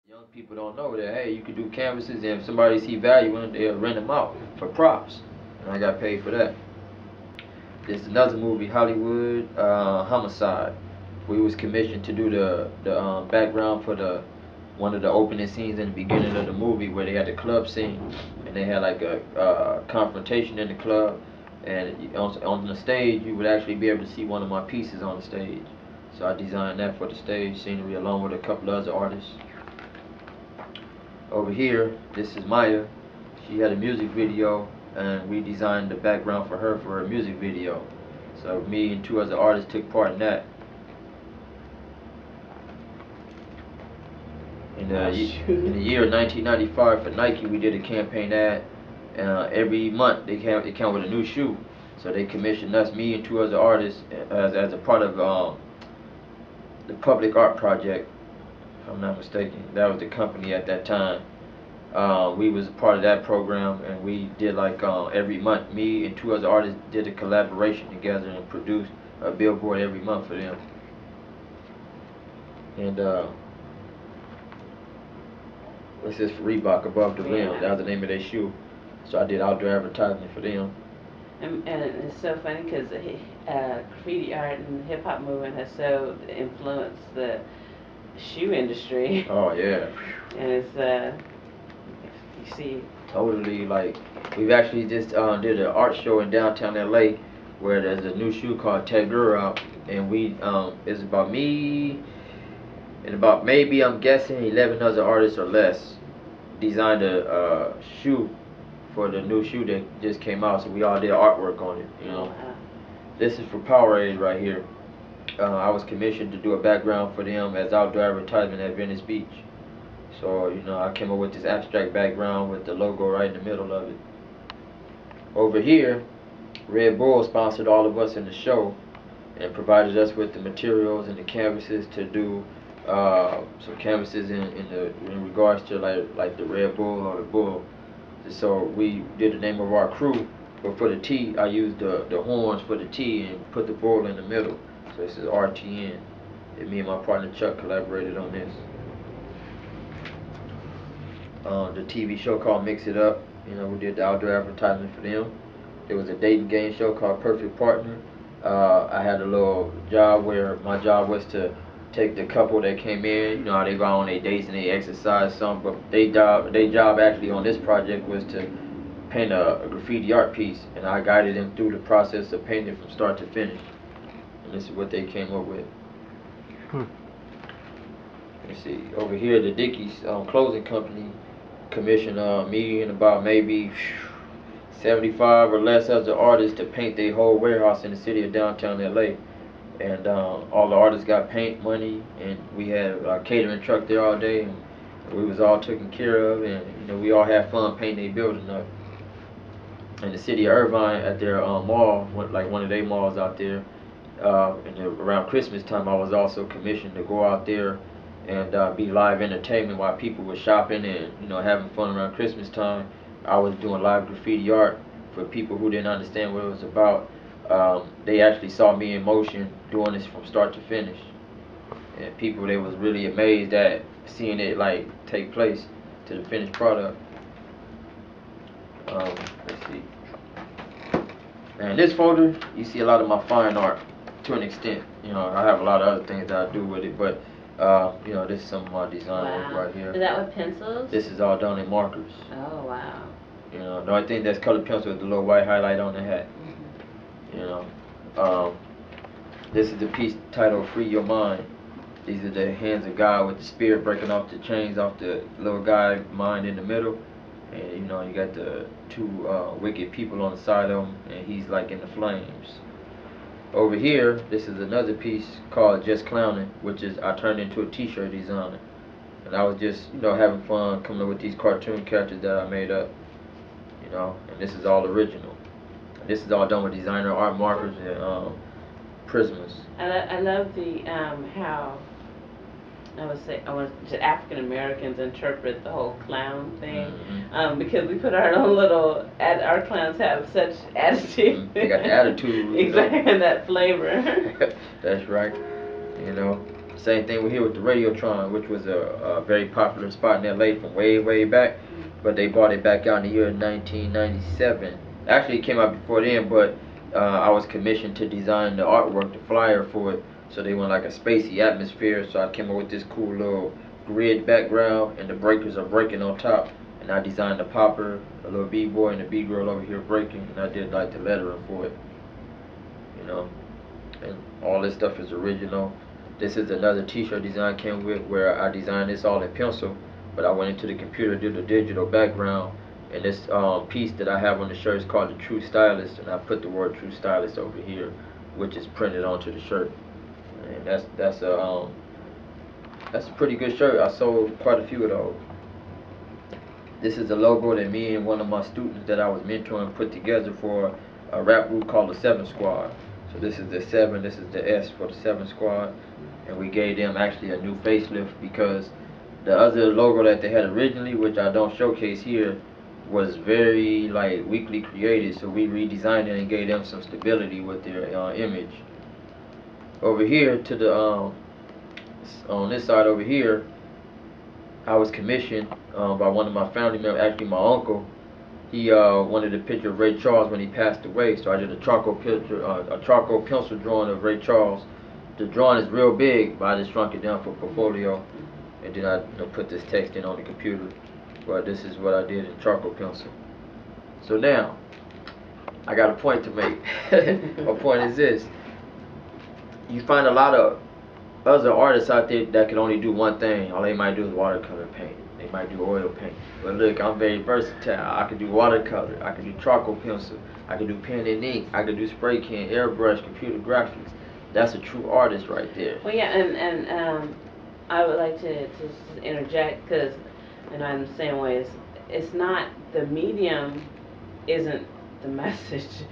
Young people don't know that, hey, you can do canvases, and if somebody see value in it, they'll rent them out for props. And I got paid for that. There's another movie, Hollywood Homicide. We was commissioned to do the background for the one of the opening scenes in the beginning of the movie where they had the club scene, and they had like a confrontation in the club, and on the stage you would actually be able to see one of my pieces on the stage. So I designed that for the stage scenery along with a couple of other artists. Over here, this is Maya. She had a music video, and we designed the background for her music video. So me and two other artists took part in that. In the year 1995 for Nike, we did a campaign ad. Every month they come with a new shoe. So they commissioned us, me and two other artists, as a part of the Public Art Project, if I'm not mistaken. That was the company at that time. We was a part of that program, and we did like every month. Me and two other artists did a collaboration together and produced a billboard every month for them. And what's this, Reebok Above the Rim? That was the name of their shoe. So I did outdoor advertising for them. And it's so funny because graffiti art and hip hop movement has so influenced the shoe industry. Oh yeah. And it's you see. Totally, like we've actually just did an art show in downtown LA where there's a new shoe called Tagger out, and we it's about me and about maybe I'm guessing 11 other artists or less designed a shoe for the new shoe that just came out. So we all did artwork on it, you know. This is for Powerade right here. I was commissioned to do a background for them as outdoor advertisement at Venice Beach. So, you know, I came up with this abstract background with the logo right in the middle of it. Over here, Red Bull sponsored all of us in the show and provided us with the materials and the canvases to do some canvases in regards to like the Red Bull or the Bull. So we did the name of our crew, but for the T, I used the horns for the T and put the bull in the middle. So this is RTN. And me and my partner Chuck collaborated on this. The TV show called Mix It Up. You know, we did the outdoor advertisement for them. There was a dating game show called Perfect Partner. I had a little job where my job was to take the couple that came in. You know how they go on their dates and they exercise some, but their job actually on this project was to paint a graffiti art piece, and I guided them through the process of painting from start to finish. And this is what they came up with. Let's see, over here the Dickies clothing company commissioned me and about maybe 75 or less other artists to paint their whole warehouse in the city of downtown LA. And all the artists got paint money, and we had a catering truck there all day, and we was all taken care of, and you know, we all had fun painting their building up. In the city of Irvine at their mall, like one of their malls out there, and around Christmas time I was also commissioned to go out there and be live entertainment while people were shopping and, you know, having fun around Christmas time. I was doing live graffiti art for people who didn't understand what it was about. They actually saw me in motion doing this from start to finish, and people, they was really amazed at seeing it like take place to the finished product. Let's see. And this folder, you see a lot of my fine art to an extent. You know, I have a lot of other things that I do with it, but you know, this is some of my design work right here. Is that with pencils? This is all done in markers. Oh wow. You know, the only thing that's colored pencil is the little white highlight on the hat. You know, this is the piece titled "Free Your Mind." These are the hands of God with the spirit breaking off the chains off the little guy mind in the middle, and you know, you got the two wicked people on the side of him, and he's like in the flames. Over here, this is another piece called Just Clowning, which is I turned into a t-shirt designer. And I was just, you know, having fun coming up with these cartoon characters that I made up. You know, and this is all original. And this is all done with designer art markers and Prismas. I love the how I want African Americans interpret the whole clown thing, because we put our own little, our clowns have such attitude. They got the attitude. Exactly, and that flavor. That's right. You know, Same thing with here with the Radiotron, which was a very popular spot in LA from way back, but they brought it back out in the year 1997. Actually, it came out before then, but I was commissioned to design the artwork, the flyer for it. So they went like a spacey atmosphere. So I came up with this cool little grid background, and the breakers are breaking on top. And I designed the popper, a little B-boy and a B-girl over here breaking, and I did like the lettering for it, you know. And all this stuff is original. This is another t-shirt design came with, where I designed this all in pencil, but I went into the computer, did a digital background, and this piece that I have on the shirt is called the True Stylist, and I put the word True Stylist over here, which is printed onto the shirt. And that's a pretty good shirt. I sold quite a few of those. This is a logo that me and one of my students that I was mentoring put together for a rap group called the 7 Squad. So this is the 7, this is the S for the 7 Squad, and we gave them actually a new facelift because the other logo that they had originally, which I don't showcase here, was very like weakly created. So we redesigned it and gave them some stability with their image. Over here to the on this side over here, I was commissioned by one of my family members, actually my uncle. He wanted a picture of Ray Charles when he passed away, so I did a charcoal picture, a charcoal pencil drawing of Ray Charles. The drawing is real big, but I just shrunk it down for portfolio, and then I put this text in on the computer. But this is what I did in charcoal pencil. So now, I got a point to make. My point is this: you find a lot of other artists out there that can only do one thing. All they might do is watercolor paint. They might do oil paint. But look, I'm very versatile. I can do watercolor. I can do charcoal pencil. I can do pen and ink. I can do spray can, airbrush, computer graphics. That's a true artist right there. Well, yeah, and I would like to interject because, and I'm the same way. It's not the medium, isn't the message.